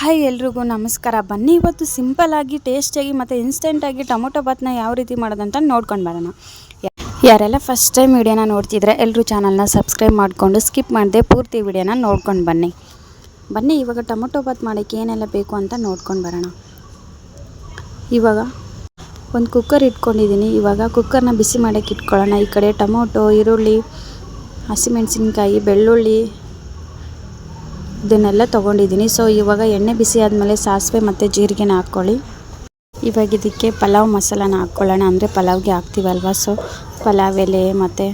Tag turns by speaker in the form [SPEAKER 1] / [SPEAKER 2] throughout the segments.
[SPEAKER 1] Hi ಎಲ್ರಿಗೂ ನಮಸ್ಕಾರ. ಬನ್ನಿ ಇವತ್ತು ಸಿಂಪಲ್ಲಾಗಿ ಟೇಸ್ಟಿಯಾಗಿ ಮತ್ತು ಇನ್ಸ್ಟೆಂಟಾಗಿ ಟೊಮೊಟೊ ಬಾತ್ನ ಯಾವ ರೀತಿ ಮಾಡೋದಂತ ನೋಡ್ಕೊಂಡು ಬರೋಣ. ಯಾರೆಲ್ಲ ಫಸ್ಟ್ ಟೈಮ್ ವಿಡಿಯೋನ ನೋಡ್ತಿದ್ರೆ ಎಲ್ಲರೂ ಚಾನಲ್ನ ಸಬ್ಸ್ಕ್ರೈಬ್ ಮಾಡಿಕೊಂಡು ಸ್ಕಿಪ್ ಮಾಡದೆ ಪೂರ್ತಿ ವಿಡಿಯೋನ ನೋಡ್ಕೊಂಡು ಬನ್ನಿ ಇವಾಗ ಟೊಮೊಟೊ ಬಾತ್ ಮಾಡೋಕ್ಕೆ ಏನೆಲ್ಲ ಬೇಕು ಅಂತ ನೋಡ್ಕೊಂಡು ಬರೋಣ. ಇವಾಗ ಒಂದು ಕುಕ್ಕರ್ ಇಟ್ಕೊಂಡಿದ್ದೀನಿ. ಇವಾಗ ಕುಕ್ಕರ್ನ ಬಿಸಿ ಮಾಡೋಕ್ಕೆ ಇಟ್ಕೊಳ್ಳೋಣ. ಈ ಕಡೆ ಟೊಮೊಟೊ, ಈರುಳ್ಳಿ, ಹಸಿಮೆಣಸಿನ್ಕಾಯಿ, ಬೆಳ್ಳುಳ್ಳಿ ಇದನ್ನೆಲ್ಲ ತೊಗೊಂಡಿದ್ದೀನಿ. ಸೊ ಇವಾಗ ಎಣ್ಣೆ ಬಿಸಿ ಆದಮೇಲೆ ಸಾಸಿವೆ ಮತ್ತು ಜೀರಿಗೆನ ಹಾಕ್ಕೊಳ್ಳಿ. ಇವಾಗ ಇದಕ್ಕೆ ಪಲಾವ್ ಮಸಾಲಾನ ಹಾಕ್ಕೊಳ್ಳೋಣ. ಅಂದರೆ ಪಲಾವ್ಗೆ ಹಾಕ್ತೀವಲ್ವ. ಸೊ ಪಲಾವ್ ಎಲೆ ಮತ್ತು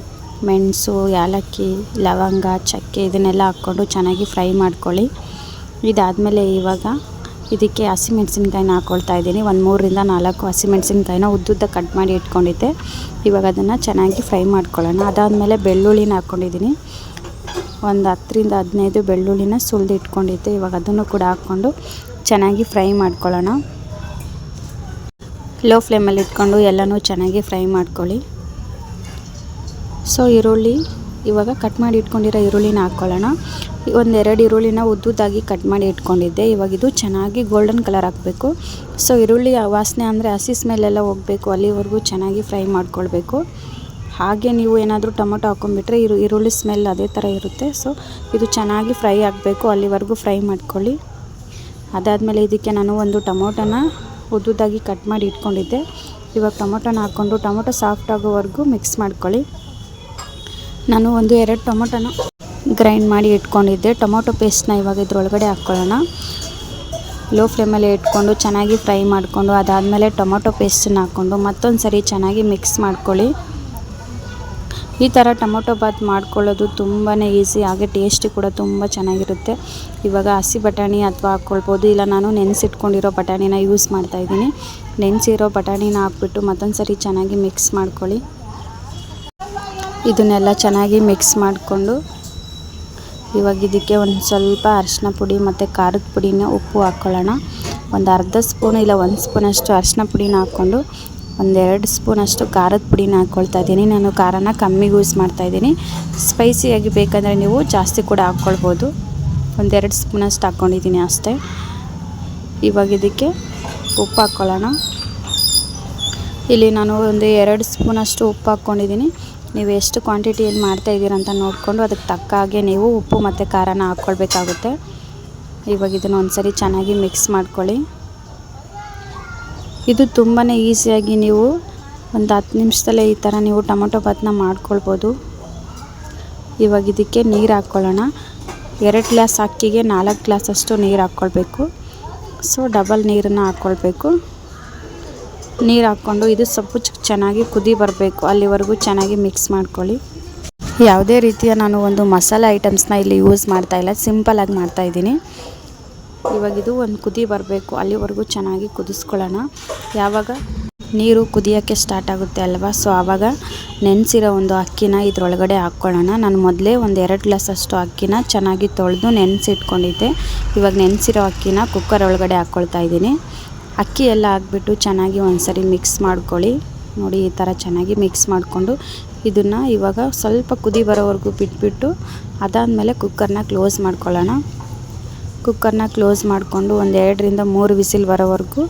[SPEAKER 1] ಮೆಣಸು, ಏಲಕ್ಕಿ, ಲವಂಗ, ಚಕ್ಕೆ ಇದನ್ನೆಲ್ಲ ಹಾಕ್ಕೊಂಡು ಚೆನ್ನಾಗಿ ಫ್ರೈ ಮಾಡ್ಕೊಳ್ಳಿ. ಇದಾದಮೇಲೆ ಇವಾಗ ಇದಕ್ಕೆ ಹಸಿಮೆಣಸಿನ್ಕಾಯಿನ ಹಾಕ್ಕೊಳ್ತಾ ಇದ್ದೀನಿ. ಒಂದು 3 ರಿಂದ 4 ಹಸಿಮೆಣಸಿನ್ಕಾಯಿನ ಉದ್ದುದ್ದ ಕಟ್ ಮಾಡಿ ಇಟ್ಕೊಂಡಿದ್ದೆ. ಇವಾಗ ಅದನ್ನು ಚೆನ್ನಾಗಿ ಫ್ರೈ ಮಾಡ್ಕೊಳ್ಳೋಣ. ಅದಾದಮೇಲೆ ಬೆಳ್ಳುಳ್ಳಿನ ಹಾಕ್ಕೊಂಡಿದ್ದೀನಿ. ಒಂದು 10 ರಿಂದ 15 ಬೆಳ್ಳುಳ್ಳಿನ ಸುಲಿದು ಇಟ್ಕೊಂಡಿದ್ದೆ. ಇವಾಗ ಅದನ್ನು ಕೂಡ ಹಾಕ್ಕೊಂಡು ಚೆನ್ನಾಗಿ ಫ್ರೈ ಮಾಡ್ಕೊಳ್ಳೋಣ. ಲೋ ಫ್ಲೇಮಲ್ಲಿ ಇಟ್ಕೊಂಡು ಎಲ್ಲನೂ ಚೆನ್ನಾಗಿ ಫ್ರೈ ಮಾಡ್ಕೊಳ್ಳಿ. ಸೊ ಈರುಳ್ಳಿ ಇವಾಗ ಕಟ್ ಮಾಡಿ ಇಟ್ಕೊಂಡಿರೋ ಈರುಳ್ಳಿನ ಹಾಕ್ಕೊಳ್ಳೋಣ. ಒಂದು 2 ಈರುಳ್ಳಿನ ಉದ್ದುದ್ದಾಗಿ ಕಟ್ ಮಾಡಿ ಇಟ್ಕೊಂಡಿದ್ದೆ. ಇವಾಗ ಇದು ಚೆನ್ನಾಗಿ ಗೋಲ್ಡನ್ ಕಲರ್ ಹಾಕಬೇಕು. ಸೊ ಈರುಳ್ಳಿ ವಾಸನೆ ಅಂದರೆ ಹಸಿ ಸ್ಮೆಲ್ಲೆಲ್ಲ ಹೋಗಬೇಕು, ಅಲ್ಲಿವರೆಗೂ ಚೆನ್ನಾಗಿ ಫ್ರೈ ಮಾಡ್ಕೊಳ್ಬೇಕು. ಹಾಗೆ ನೀವು ಏನಾದರೂ ಟೊಮೊಟೊ ಹಾಕ್ಕೊಂಡ್ಬಿಟ್ರೆ ಈರುಳ್ಳಿ ಸ್ಮೆಲ್ ಅದೇ ಥರ ಇರುತ್ತೆ. ಸೊ ಇದು ಚೆನ್ನಾಗಿ ಫ್ರೈ ಆಗಬೇಕು, ಅಲ್ಲಿವರೆಗೂ ಫ್ರೈ ಮಾಡ್ಕೊಳ್ಳಿ. ಅದಾದಮೇಲೆ ಇದಕ್ಕೆ ನಾನು ಒಂದು ಟೊಮೊಟೊನ ಉದ್ದುದ್ದಾಗಿ ಕಟ್ ಮಾಡಿ ಇಟ್ಕೊಂಡಿದ್ದೆ. ಇವಾಗ ಟೊಮೊಟೊನ ಹಾಕ್ಕೊಂಡು ಟೊಮೊಟೊ ಸಾಫ್ಟ್ ಆಗೋವರೆಗೂ ಮಿಕ್ಸ್ ಮಾಡ್ಕೊಳ್ಳಿ. ನಾನು 1-2 ಟೊಮೊಟೊನ ಗ್ರೈಂಡ್ ಮಾಡಿ ಇಟ್ಕೊಂಡಿದ್ದೆ. ಟೊಮೊಟೊ ಪೇಸ್ಟ್ನ ಇವಾಗ ಇದ್ರೊಳಗಡೆ ಹಾಕ್ಕೊಳ್ಳೋಣ. ಲೋ ಫ್ಲೇಮಲ್ಲಿ ಇಟ್ಕೊಂಡು ಚೆನ್ನಾಗಿ ಫ್ರೈ ಮಾಡಿಕೊಂಡು ಅದಾದಮೇಲೆ ಟೊಮೊಟೊ ಪೇಸ್ಟನ್ನು ಹಾಕ್ಕೊಂಡು ಮತ್ತೊಂದು ಸರಿ ಚೆನ್ನಾಗಿ ಮಿಕ್ಸ್ ಮಾಡ್ಕೊಳ್ಳಿ. ಈ ಥರ ಟೊಮೊಟೊ ಬಾತ್ ಮಾಡ್ಕೊಳ್ಳೋದು ತುಂಬಾ ಈಸಿ, ಹಾಗೆ ಟೇಸ್ಟಿ ಕೂಡ ತುಂಬ ಚೆನ್ನಾಗಿರುತ್ತೆ. ಇವಾಗ ಹಸಿ ಬಟಾಣಿ ಅಥವಾ ಹಾಕ್ಕೊಳ್ಬೋದು, ಇಲ್ಲ ನಾನು ನೆನೆಸಿಟ್ಕೊಂಡಿರೋ ಬಟಾಣಿನ ಯೂಸ್ ಮಾಡ್ತಾಯಿದ್ದೀನಿ. ನೆನೆಸಿರೋ ಬಟಾಣಿನ ಹಾಕ್ಬಿಟ್ಟು ಮತ್ತೊಂದು ಸರಿ ಚೆನ್ನಾಗಿ ಮಿಕ್ಸ್ ಮಾಡ್ಕೊಳ್ಳಿ. ಇದನ್ನೆಲ್ಲ ಚೆನ್ನಾಗಿ ಮಿಕ್ಸ್ ಮಾಡಿಕೊಂಡು ಇವಾಗ ಇದಕ್ಕೆ ಒಂದು ಸ್ವಲ್ಪ ಅರಿಶಿನ ಪುಡಿ ಮತ್ತು ಖಾರದ ಪುಡಿನ ಉಪ್ಪು ಹಾಕ್ಕೊಳ್ಳೋಣ. ಒಂದು ಅರ್ಧ ಸ್ಪೂನ್ ಇಲ್ಲ 1 ಸ್ಪೂನಷ್ಟು ಅರಿಶಿನ ಪುಡಿನ ಹಾಕ್ಕೊಂಡು 1-2 ಸ್ಪೂನಷ್ಟು ಖಾರದ ಪುಡಿನ ಹಾಕ್ಕೊಳ್ತಾ ಇದ್ದೀನಿ. ನಾನು ಖಾರನ ಕಮ್ಮಿ ಯೂಸ್ ಮಾಡ್ತಾಯಿದ್ದೀನಿ. ಸ್ಪೈಸಿಯಾಗಿ ಬೇಕಂದರೆ ನೀವು ಜಾಸ್ತಿ ಕೂಡ ಹಾಕ್ಕೊಳ್ಬೋದು. 1-2 ಸ್ಪೂನಷ್ಟು ಹಾಕ್ಕೊಂಡಿದ್ದೀನಿ ಅಷ್ಟೇ. ಇವಾಗ ಇದಕ್ಕೆ ಉಪ್ಪು ಹಾಕ್ಕೊಳ್ಳೋಣ. ಇಲ್ಲಿ ನಾನು 1-2 ಸ್ಪೂನಷ್ಟು ಉಪ್ಪು ಹಾಕ್ಕೊಂಡಿದ್ದೀನಿ. ನೀವು ಎಷ್ಟು ಕ್ವಾಂಟಿಟಿಯಲ್ಲಿ ಮಾಡ್ತಾಯಿದ್ದೀರ ಅಂತ ನೋಡಿಕೊಂಡು ಅದಕ್ಕೆ ತಕ್ಕ ಹಾಗೆ ನೀವು ಉಪ್ಪು ಮತ್ತು ಖಾರನ ಹಾಕ್ಕೊಳ್ಬೇಕಾಗುತ್ತೆ. ಇವಾಗ ಇದನ್ನು ಒಂದು ಸರಿ ಚೆನ್ನಾಗಿ ಮಿಕ್ಸ್ ಮಾಡ್ಕೊಳ್ಳಿ. ಇದು ತುಂಬಾ ಈಸಿಯಾಗಿ ನೀವು ಒಂದು 10 ನಿಮಿಷದಲ್ಲೇ ಈ ಥರ ನೀವು ಟೊಮೊಟೊ ಬಾತ್ನ ಮಾಡ್ಕೊಳ್ಬೋದು. ಇವಾಗ ಇದಕ್ಕೆ ನೀರು ಹಾಕ್ಕೊಳ್ಳೋಣ. 2 ಗ್ಲಾಸ್ ಅಕ್ಕಿಗೆ 4 ಗ್ಲಾಸಷ್ಟು ನೀರು ಹಾಕ್ಕೊಳ್ಬೇಕು. ಸೊ ಡಬಲ್ ನೀರನ್ನು ಹಾಕ್ಕೊಳ್ಬೇಕು. ನೀರು ಹಾಕ್ಕೊಂಡು ಇದು ಸ್ವಲ್ಪ ಚೆನ್ನಾಗಿ ಕುದಿ ಬರಬೇಕು, ಅಲ್ಲಿವರೆಗೂ ಚೆನ್ನಾಗಿ ಮಿಕ್ಸ್ ಮಾಡ್ಕೊಳ್ಳಿ. ಯಾವುದೇ ರೀತಿಯ ನಾನು ಒಂದು ಮಸಾಲೆ ಐಟಮ್ಸ್ನ ಇಲ್ಲಿ ಯೂಸ್ ಮಾಡ್ತಾಯಿಲ್ಲ, ಸಿಂಪಲ್ಲಾಗಿ ಮಾಡ್ತಾಯಿದ್ದೀನಿ. ಇವಾಗ ಇದು ಒಂದು ಕುದಿ ಬರಬೇಕು, ಅಲ್ಲಿವರೆಗೂ ಚೆನ್ನಾಗಿ ಕುದಿಸ್ಕೊಳ್ಳೋಣ. ಯಾವಾಗ ನೀರು ಕುದಿಯೋಕ್ಕೆ ಸ್ಟಾರ್ಟ್ ಆಗುತ್ತೆ ಅಲ್ವಾ, ಸೊ ಆವಾಗ ನೆನೆಸಿರೋ ಒಂದು ಅಕ್ಕಿನ ಇದರೊಳಗಡೆ ಹಾಕ್ಕೊಳ್ಳೋಣ. ನಾನು ಮೊದಲೇ 1-2 ಗ್ಲಾಸಷ್ಟು ಅಕ್ಕಿನ ಚೆನ್ನಾಗಿ ತೊಳೆದು ನೆನೆಸಿಟ್ಕೊಂಡಿದ್ದೆ. ಇವಾಗ ನೆನೆಸಿರೋ ಅಕ್ಕಿನ ಕುಕ್ಕರ್ ಒಳಗಡೆ ಹಾಕ್ಕೊಳ್ತಾ ಇದ್ದೀನಿ. ಅಕ್ಕಿ ಎಲ್ಲ ಹಾಕ್ಬಿಟ್ಟು ಚೆನ್ನಾಗಿ ಒಂದು ಸರಿ ಮಿಕ್ಸ್ ಮಾಡ್ಕೊಳ್ಳಿ. ನೋಡಿ ಈ ಥರ ಚೆನ್ನಾಗಿ ಮಿಕ್ಸ್ ಮಾಡಿಕೊಂಡು ಇದನ್ನು ಇವಾಗ ಸ್ವಲ್ಪ ಕುದಿ ಬರೋವರೆಗೂ ಬಿಟ್ಬಿಟ್ಟು ಅದಾದಮೇಲೆ ಕುಕ್ಕರ್ನ ಕ್ಲೋಸ್ ಮಾಡ್ಕೊಳ್ಳೋಣ. ಕುಕ್ಕರ್ನ ಕ್ಲೋಸ್ ಮಾಡಿಕೊಂಡು 1-2 ರಿಂದ 3 ವಿಸಿಲ್ ಬರೋವರೆಗೂ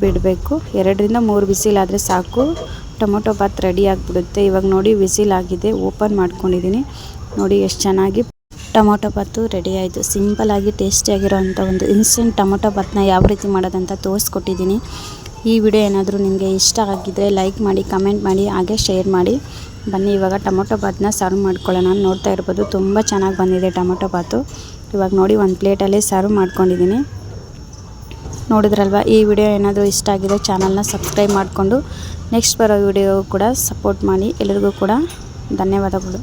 [SPEAKER 1] ಬಿಡಬೇಕು. 2 ರಿಂದ 3 ವಿಸಿಲ್ ಆದರೆ ಸಾಕು, ಟೊಮೊಟೊ ಬಾತ್ ರೆಡಿ ಆಗಿಬಿಡುತ್ತೆ. ಇವಾಗ ನೋಡಿ ವಿಸಿಲ್ ಆಗಿದೆ, ಓಪನ್ ಮಾಡ್ಕೊಂಡಿದ್ದೀನಿ. ನೋಡಿ ಎಷ್ಟು ಚೆನ್ನಾಗಿ ಟೊಮೊಟೊ ಬಾತು ರೆಡಿ ಆಯಿತು. ಸಿಂಪಲ್ಲಾಗಿ ಟೇಸ್ಟಿಯಾಗಿರೋವಂಥ ಒಂದು ಇನ್ಸ್ಟೆಂಟ್ ಟೊಮೊಟೊ ಬಾತ್ನ ಯಾವ ರೀತಿ ಮಾಡೋದಂತ ತೋರಿಸ್ಕೊಟ್ಟಿದ್ದೀನಿ. ಈ ವಿಡಿಯೋ ಏನಾದರೂ ನಿಮಗೆ ಇಷ್ಟ ಆಗಿದ್ದರೆ ಲೈಕ್ ಮಾಡಿ, ಕಮೆಂಟ್ ಮಾಡಿ, ಹಾಗೆ ಶೇರ್ ಮಾಡಿ. ಬನ್ನಿ ಇವಾಗ ಟೊಮೊಟೊ ಬಾತ್ನ ಸರ್ವ್ ಮಾಡ್ಕೊಳ್ಳೋಣ. ನೋಡ್ತಾ ಇರ್ಬೋದು ತುಂಬ ಚೆನ್ನಾಗಿ ಬಂದಿದೆ ಟೊಮೊಟೊ ಬಾತು. ಇವಾಗ ನೋಡಿ ಒಂದು ಪ್ಲೇಟಲ್ಲಿ ಸರ್ವ್ ಮಾಡ್ಕೊಂಡಿದ್ದೀನಿ. ನೋಡಿದ್ರಲ್ವ, ಈ ವಿಡಿಯೋ ಏನಾದರೂ ಇಷ್ಟ ಆಗಿದೆ ಚಾನಲ್ನ ಸಬ್ಸ್ಕ್ರೈಬ್ ಮಾಡಿಕೊಂಡು ನೆಕ್ಸ್ಟ್ ಬರೋ ವಿಡಿಯೋ ಕೂಡ ಸಪೋರ್ಟ್ ಮಾಡಿ. ಎಲ್ಲರಿಗೂ ಕೂಡ ಧನ್ಯವಾದಗಳು.